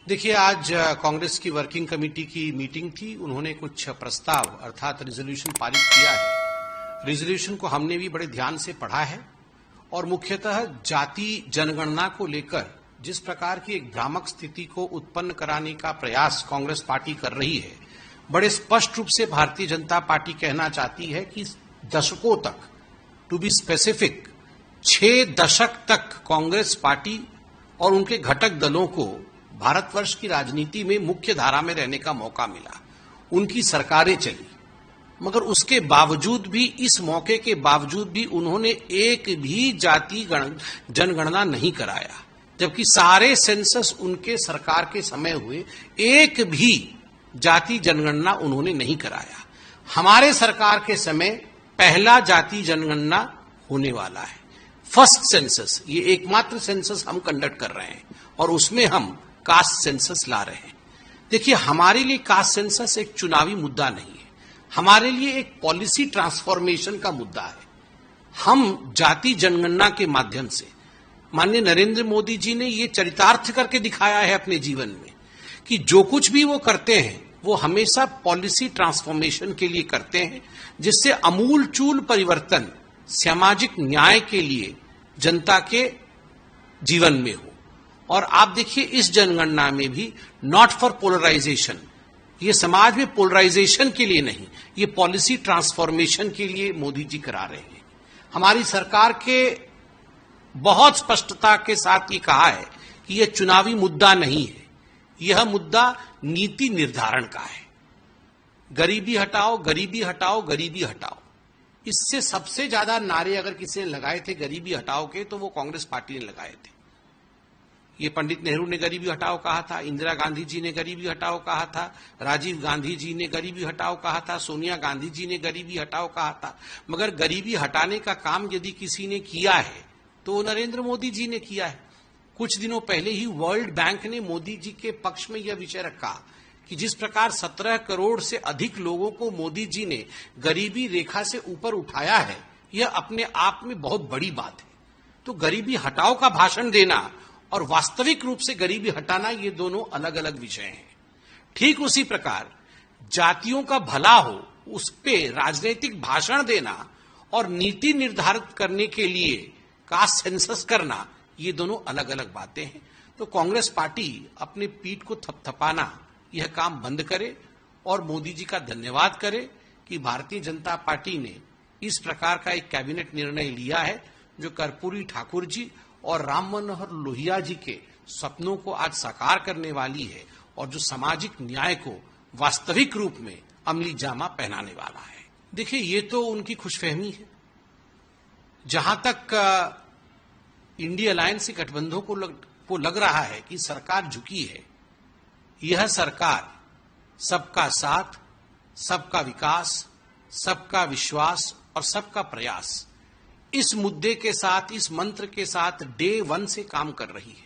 देखिए, आज कांग्रेस की वर्किंग कमेटी की मीटिंग थी। उन्होंने कुछ प्रस्ताव अर्थात रिजोल्यूशन पारित किया है। रिजोल्यूशन को हमने भी बड़े ध्यान से पढ़ा है और मुख्यतः जाति जनगणना को लेकर जिस प्रकार की एक भ्रामक स्थिति को उत्पन्न कराने का प्रयास कांग्रेस पार्टी कर रही है, बड़े स्पष्ट रूप से भारतीय जनता पार्टी कहना चाहती है कि दशकों तक, टू बी स्पेसिफिक 6 दशक तक कांग्रेस पार्टी और उनके घटक दलों को भारतवर्ष की राजनीति में मुख्य धारा में रहने का मौका मिला। उनकी सरकारें चली, मगर उसके बावजूद भी, इस मौके के बावजूद भी उन्होंने एक भी जाति जनगणना नहीं कराया, जबकि सारे सेंसस उनके सरकार के समय हुए, एक भी जाति जनगणना उन्होंने नहीं कराया। हमारे सरकार के समय पहला जाति जनगणना होने वाला है, फर्स्ट सेंसस। ये एकमात्र सेंसस हम कंडक्ट कर रहे हैं और उसमें हम कास्ट सेंसस ला रहे हैं। देखिए, हमारे लिए कास्ट सेंसस एक चुनावी मुद्दा नहीं है, हमारे लिए एक पॉलिसी ट्रांसफॉर्मेशन का मुद्दा है। हम जाति जनगणना के माध्यम से, माननीय नरेंद्र मोदी जी ने ये चरितार्थ करके दिखाया है अपने जीवन में कि जो कुछ भी वो करते हैं वो हमेशा पॉलिसी ट्रांसफॉर्मेशन के लिए करते हैं, जिससे अमूलचूल परिवर्तन सामाजिक न्याय के लिए जनता के जीवन में हो। और आप देखिए, इस जनगणना में भी नॉट फॉर पोलराइजेशन, ये समाज में पोलराइजेशन के लिए नहीं, ये पॉलिसी ट्रांसफॉर्मेशन के लिए मोदी जी करा रहे हैं। हमारी सरकार के बहुत स्पष्टता के साथ ये कहा है कि यह चुनावी मुद्दा नहीं है, यह मुद्दा नीति निर्धारण का है। गरीबी हटाओ, गरीबी हटाओ, गरीबी हटाओ। इससे सबसे ज्यादा नारे अगर किसी ने लगाए थे गरीबी हटाओ के, तो वो कांग्रेस पार्टी ने लगाए थे। ये पंडित नेहरू ने गरीबी हटाओ कहा था, इंदिरा गांधी जी ने गरीबी हटाओ कहा था, राजीव गांधी जी ने गरीबी हटाओ कहा था, सोनिया गांधी जी ने गरीबी हटाओ कहा था। मगर गरीबी हटाने का काम यदि किसी ने किया है तो नरेंद्र मोदी जी ने किया है। कुछ दिनों पहले ही वर्ल्ड बैंक ने मोदी जी के पक्ष में यह विषय रखा कि जिस प्रकार 17 करोड़ से अधिक लोगों को मोदी जी ने गरीबी रेखा से ऊपर उठाया है, यह अपने आप में बहुत बड़ी बात है। तो गरीबी हटाओ का भाषण देना और वास्तविक रूप से गरीबी हटाना, ये दोनों अलग अलग विषय हैं। ठीक उसी प्रकार जातियों का भला हो, उस पे राजनीतिक भाषण देना और नीति निर्धारित करने के लिए कास्ट सेंसस करना, ये दोनों अलग अलग बातें हैं। तो कांग्रेस पार्टी अपने पीठ को थपथपाना, यह काम बंद करे और मोदी जी का धन्यवाद करे कि भारतीय जनता पार्टी ने इस प्रकार का एक कैबिनेट निर्णय लिया है जो कर्पूरी ठाकुर जी और राम मनोहर लोहिया जी के सपनों को आज साकार करने वाली है और जो सामाजिक न्याय को वास्तविक रूप में अमली जामा पहनाने वाला है। देखिए, ये तो उनकी खुशफहमी है। जहां तक इंडिया अलायंस के गठबंधन को लग रहा है कि सरकार झुकी है, यह सरकार सबका साथ, सबका विकास, सबका विश्वास और सबका प्रयास, इस मुद्दे के साथ, इस मंत्र के साथ डे 1 से काम कर रही है।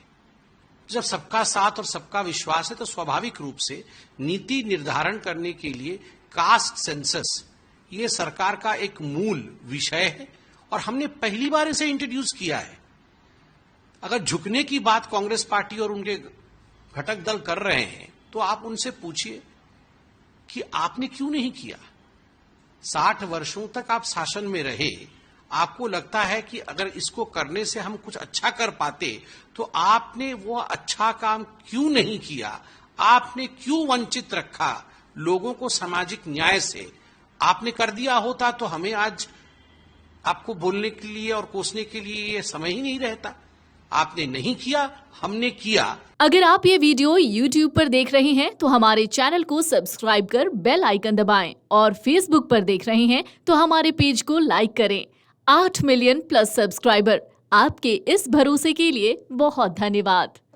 जब सबका साथ और सबका विश्वास है तो स्वाभाविक रूप से नीति निर्धारण करने के लिए कास्ट सेंसस ये सरकार का एक मूल विषय है और हमने पहली बार इसे इंट्रोड्यूस किया है। अगर झुकने की बात कांग्रेस पार्टी और उनके घटक दल कर रहे हैं तो आप उनसे पूछिए कि आपने क्यों नहीं किया। 60 वर्षों तक आप शासन में रहे, आपको लगता है कि अगर इसको करने से हम कुछ अच्छा कर पाते तो आपने वो अच्छा काम क्यों नहीं किया? आपने क्यों वंचित रखा लोगों को सामाजिक न्याय से? आपने कर दिया होता तो हमें आज आपको बोलने के लिए और कोसने के लिए ये समय ही नहीं रहता। आपने नहीं किया, हमने किया। अगर आप ये वीडियो YouTube पर देख रहे हैं तो हमारे चैनल को सब्सक्राइब कर बेल आइकन दबाएं और Facebook पर देख रहे हैं तो हमारे पेज को लाइक करें। 8 मिलियन प्लस सब्सक्राइबर, आपके इस भरोसे के लिए बहुत धन्यवाद।